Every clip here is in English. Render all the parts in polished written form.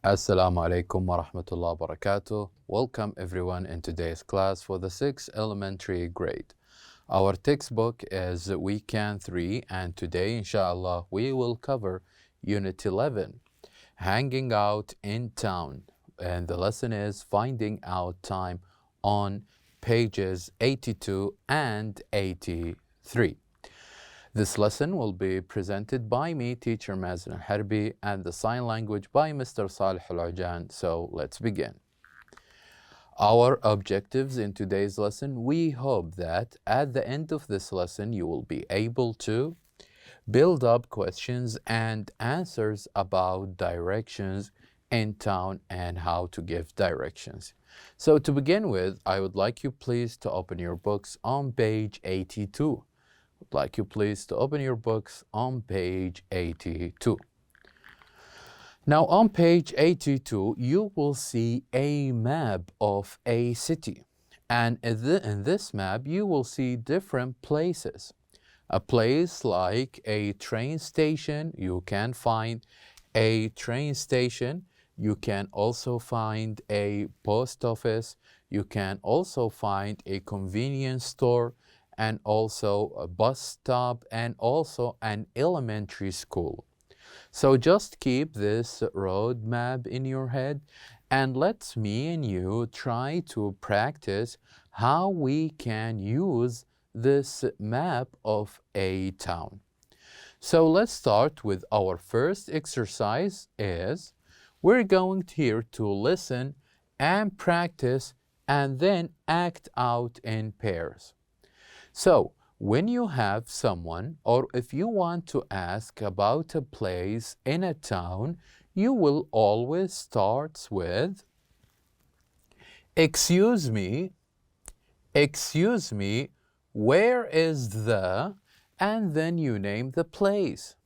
Assalamu alaikum wa rahmatullahi wa barakatuh. Welcome everyone in today's class for the 6th elementary grade. Our textbook is Weekend 3 and today inshallah we will cover Unit 11, Hanging Out in Town. And the lesson is Finding Out Time on pages 82 and 83. This lesson will be presented by me, teacher Mazen Al-Harbi, and the sign language by Mr. Salih Al-Ujan. So let's begin. Our objectives in today's lesson, we hope that at the end of this lesson you will be able to build up questions and answers about directions in town and how to give directions. So to begin with, I would like you please to open your books on page 82. I'd like you please to open your books on page 82. Now on page 82, you will see a map of a city. And in this map, you will see different places. A place like a train station, you can find a train station. You can also find a post office. You can also find a convenience store, and also a bus stop, and also an elementary school. So just keep this road map in your head, and let's me and you try to practice how we can use this map of a town. So let's start with our first exercise is we're going here to listen and practice and then act out in pairs. So, when you have someone, or if you want to ask about a place in a town, you will always start with, excuse me, where is the, and then you name the place.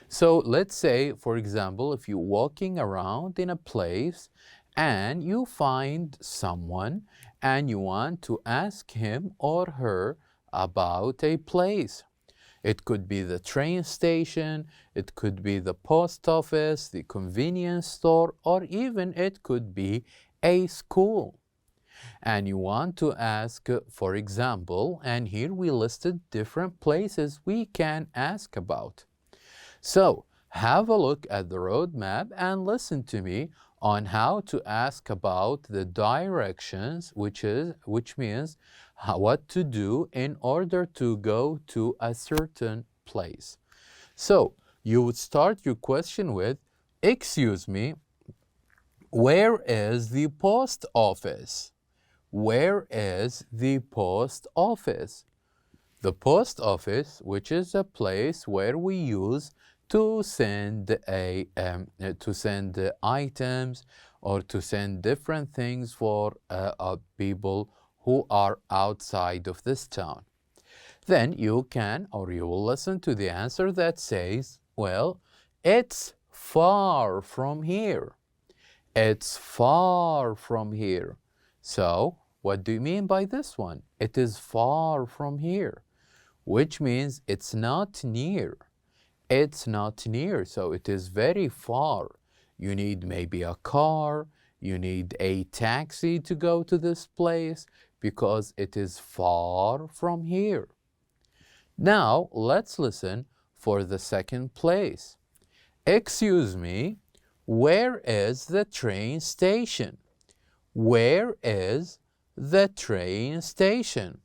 So let's say, for example, if you're walking around in a place and you find someone and you want to ask him or her about a place. It could be the train station, it could be the post office, the convenience store, or even it could be a school. And you want to ask, for example, and here we listed different places we can ask about. So have a look at the road map and listen to me on how to ask about the directions, which means what to do in order to go to a certain place. So you would start your question with, excuse me, where is the post office? Where is the post office? The post office, which is a place where we use to send items or to send different things for people who are outside of this town. Then you can, or you will listen to the answer that says, well, it's far from here. It's far from here. So what do you mean by this one? It is far from here, which means it's not near. It's not near, so it is very far. You need maybe a car, you need a taxi to go to this place because it is far from here. Now, let's listen for the second place. Excuse me, where is the train station? Where is the train station?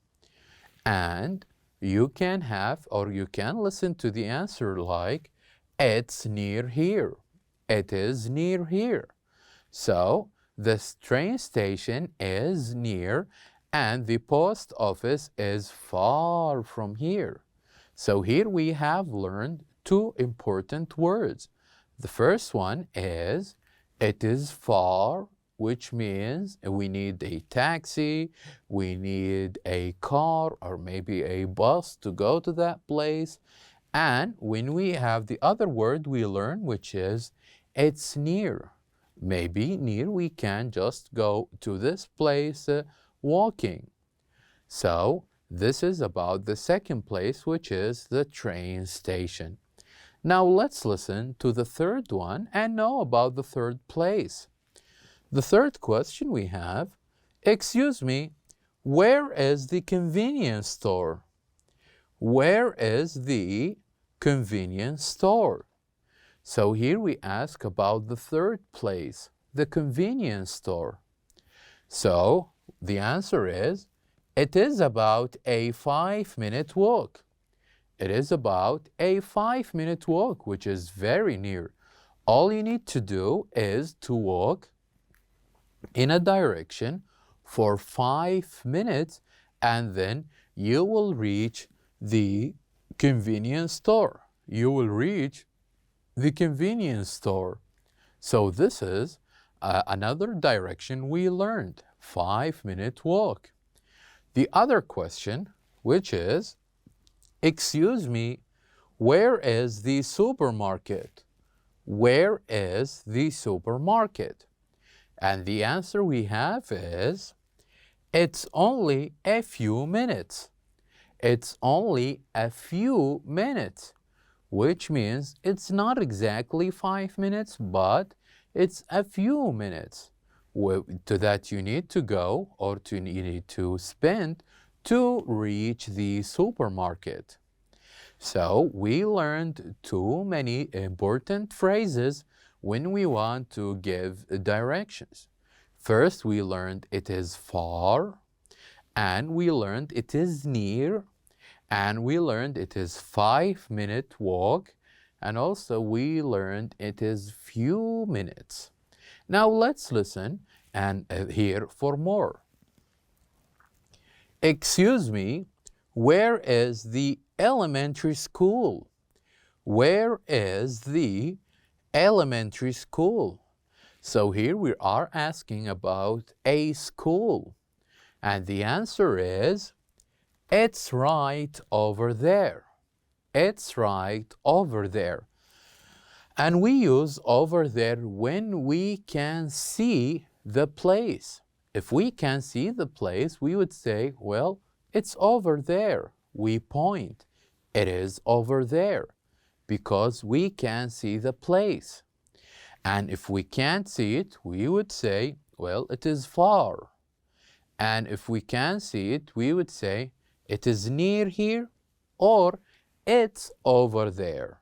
And you can have, or you can listen to the answer like, it's near here. It is near here. So the train station is near and the post office is far from here. So here we have learned two important words. The first one is, it is far, which means we need a taxi, we need a car or maybe a bus to go to that place. And when we have the other word we learn, which is it's near. Maybe near we can just go to this place walking. So this is about the second place, which is the train station. Now let's listen to the third one and know about the third place. The third question we have, excuse me, where is the convenience store? Where is the convenience store? So here we ask about the third place, the convenience store. So the answer is, it is about a 5-minute walk. It is about a 5-minute walk, which is very near. All you need to do is to walk in a direction for 5 minutes, and then you will reach the convenience store. You will reach the convenience store. So this is another direction we learned, 5-minute walk. The other question, which is, excuse me, where is the supermarket? Where is the supermarket? And the answer we have is, it's only a few minutes. It's only a few minutes, which means it's not exactly 5 minutes, but it's a few minutes to that you need to go or you need to spend to reach the supermarket. So we learned too many important phrases when we want to give directions. First, we learned it is far, and we learned it is near, and we learned it is 5-minute walk, and also we learned it is few minutes. Now let's listen and hear for more. Excuse me, where is the elementary school? Where is the elementary school? So here we are asking about a school. And the answer is, it's right over there. It's right over there. And we use over there when we can see the place. If we can see the place, we would say, well, it's over there. We point. It is over there because we can see the place. And if we can't see it, we would say, well, it is far. And if we can see it, we would say, it is near here or it's over there.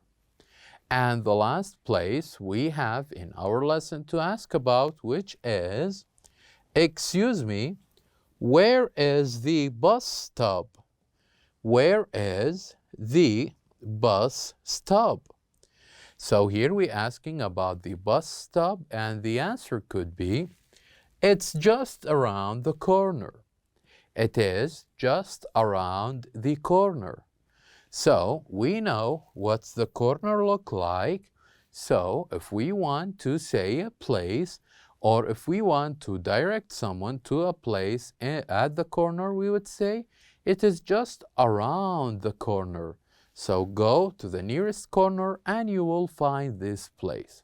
And the last place we have in our lesson to ask about, which is, excuse me, where is the bus stop? Where is the bus stop? So here we're asking about the bus stop, and the answer could be, it's just around the corner. It is just around the corner. So we know what's the corner look like. So if we want to say a place, or if we want to direct someone to a place at the corner, we would say, it is just around the corner. So go to the nearest corner and you will find this place.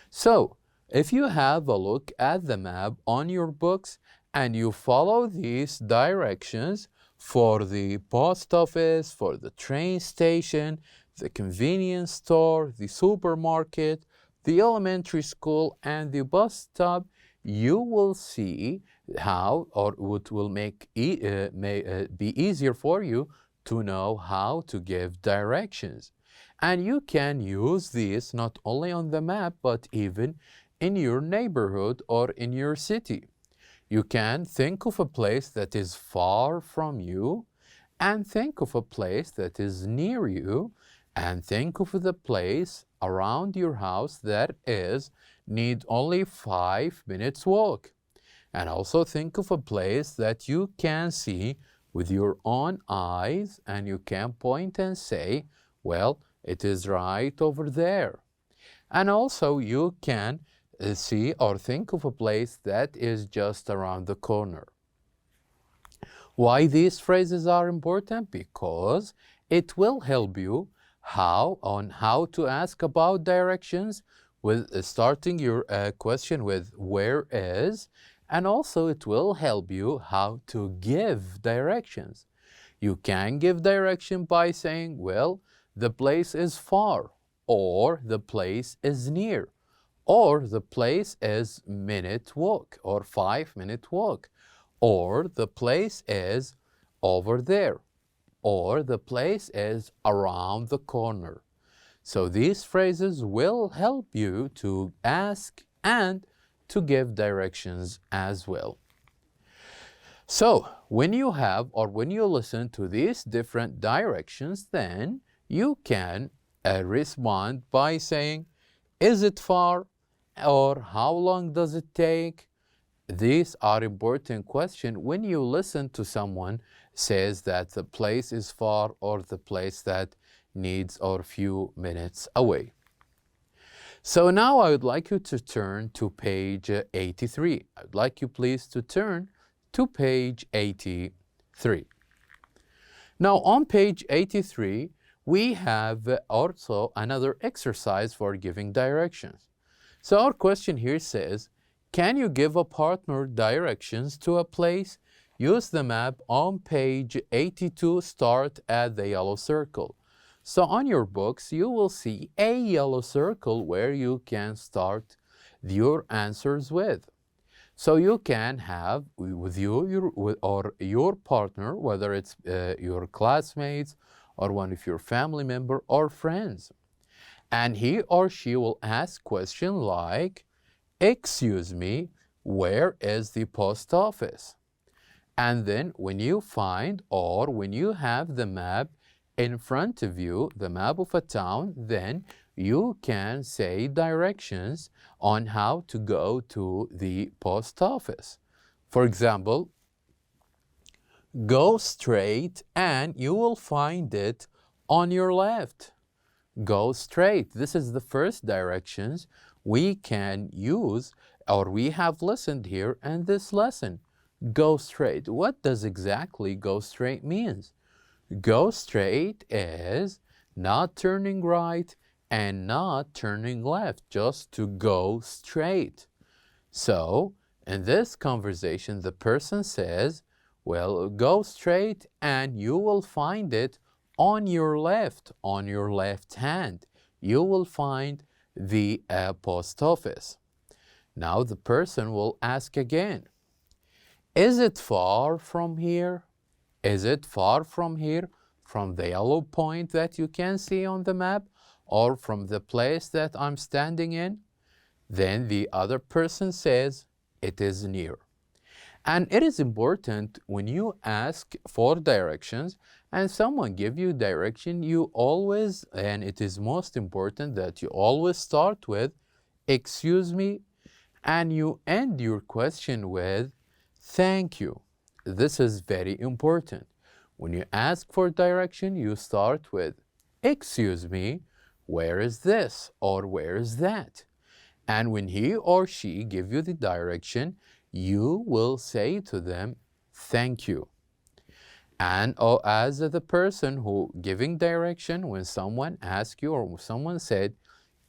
So if you have a look at the map on your books and you follow these directions for the post office, for the train station, the convenience store, the supermarket, the elementary school, and the bus stop, you will see how, or it will be easier for you to know how to give directions. And you can use this not only on the map, but even in your neighborhood or in your city. You can think of a place that is far from you, and think of a place that is near you, and think of the place around your house that need only 5 minutes walk. And also think of a place that you can see with your own eyes, and you can point and say, well, it is right over there. And also you can see or think of a place that is just around the corner. Why these phrases are important? Because it will help you how to ask about directions, with starting your question with where is, and also it will help you how to give directions. You can give direction by saying, well, the place is far, or the place is near, or the place is minute walk or 5-minute walk, or the place is over there, or the place is around the corner. So these phrases will help you to ask and to give directions as well. So when you have or when you listen to these different directions, then you can respond by saying, is it far? Or how long does it take? These are important questions when you listen to someone says that the place is far or the place that needs or few minutes away. So now I would like you to turn to page 83. I would like you please to turn to page 83. Now on page 83, we have also another exercise for giving directions. So our question here says, can you give a partner directions to a place? Use the map on page 82, start at the yellow circle. So on your books, you will see a yellow circle where you can start your answers with. So you can have with you or your partner, whether it's your classmates or one of your family member or friends. And he or she will ask questions like, excuse me, where is the post office? And then when you find or when you have the map in front of you, the map of a town, then you can say directions on how to go to the post office. For example, go straight and you will find it on your left. Go straight. This is the first directions we can use or we have listened here in this lesson. Go straight. What does exactly go straight means? Go straight is not turning right and not turning left, just to go straight. So in this conversation, the person says, well, go straight and you will find it on your left hand. You will find the post office. Now the person will ask again, is it far from here? Is it far from here, from the yellow point that you can see on the map, or from the place that I'm standing in? Then the other person says, it is near. And it is important when you ask for directions and someone give you direction, you always, and it is most important that you always start with, excuse me, and you end your question with, thank you. This is very important. When you ask for direction, you start with, excuse me, where is this or where is that? And when he or she give you the direction, you will say to them, thank you. And as the person who giving direction, when someone asks you or someone said,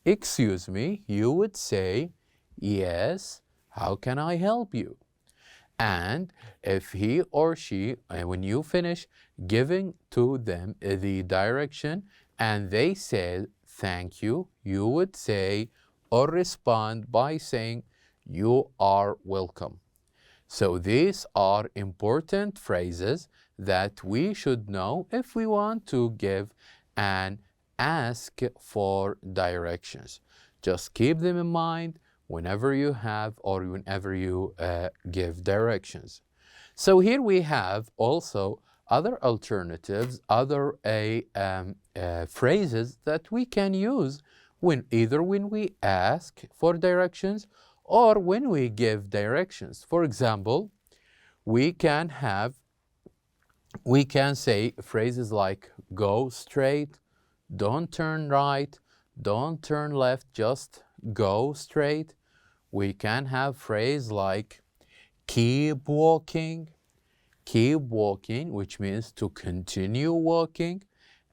excuse me, you would say, yes, how can I help you? And if he or she, when you finish giving to them the direction and they said thank you, you would say or respond by saying, you are welcome. So these are important phrases that we should know if we want to give and ask for directions. Just keep them in mind whenever you have or whenever you give directions. So here we have also other alternatives, other phrases that we can use either when we ask for directions or when we give directions. For example, we can say phrases like go straight, don't turn right, don't turn left, just go straight. We can have phrase like keep walking, which means to continue walking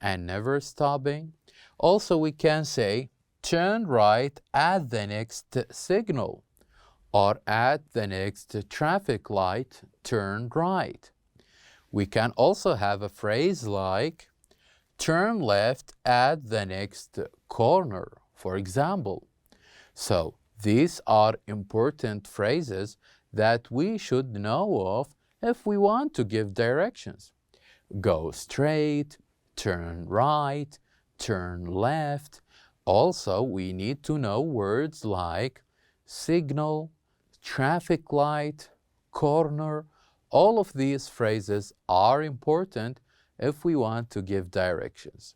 and never stopping. Also, we can say turn right at the next signal or at the next traffic light, turn right. We can also have a phrase like turn left at the next corner, for example. So these are important phrases that we should know of if we want to give directions. Go straight, turn right, turn left. Also, we need to know words like signal, traffic light, corner. All of these phrases are important if we want to give directions.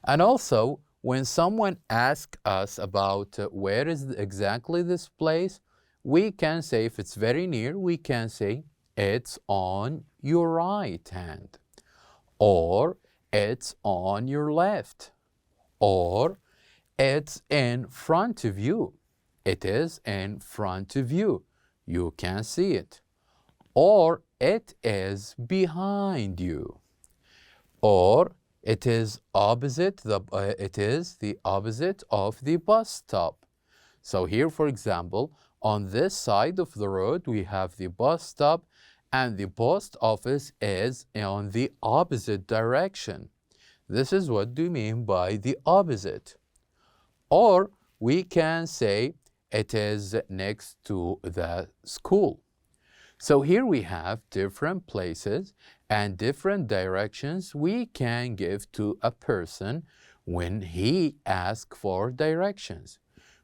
And also, when someone asks us about where is exactly this place, we can say, if it's very near, we can say, it's on your right hand, or it's on your left, or it's in front of you. It is in front of you. You can see it. Or it is behind you. Or it is the opposite of the bus stop. So here, for example, on this side of the road, we have the bus stop, and the post office is on the opposite direction. This is what we mean by the opposite. Or we can say it is next to the school. So here we have different places and different directions we can give to a person when he asks for directions.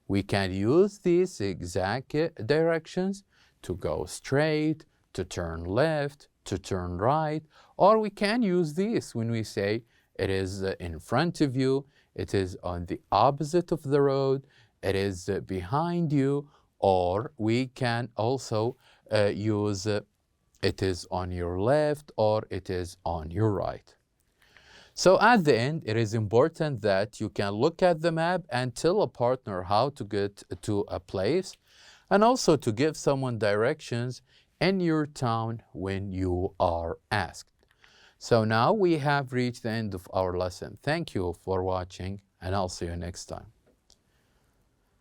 We can use these exact directions to go straight, to turn left, to turn right, or we can use these when we say it is in front of you, it is on the opposite of the road, it is behind you, or we can also use it is on your left or it is on your right. So at the end, it is important that you can look at the map and tell a partner how to get to a place, and also to give someone directions in your town when you are asked. So now we have reached the end of our lesson. Thank you for watching, and I'll see you next time.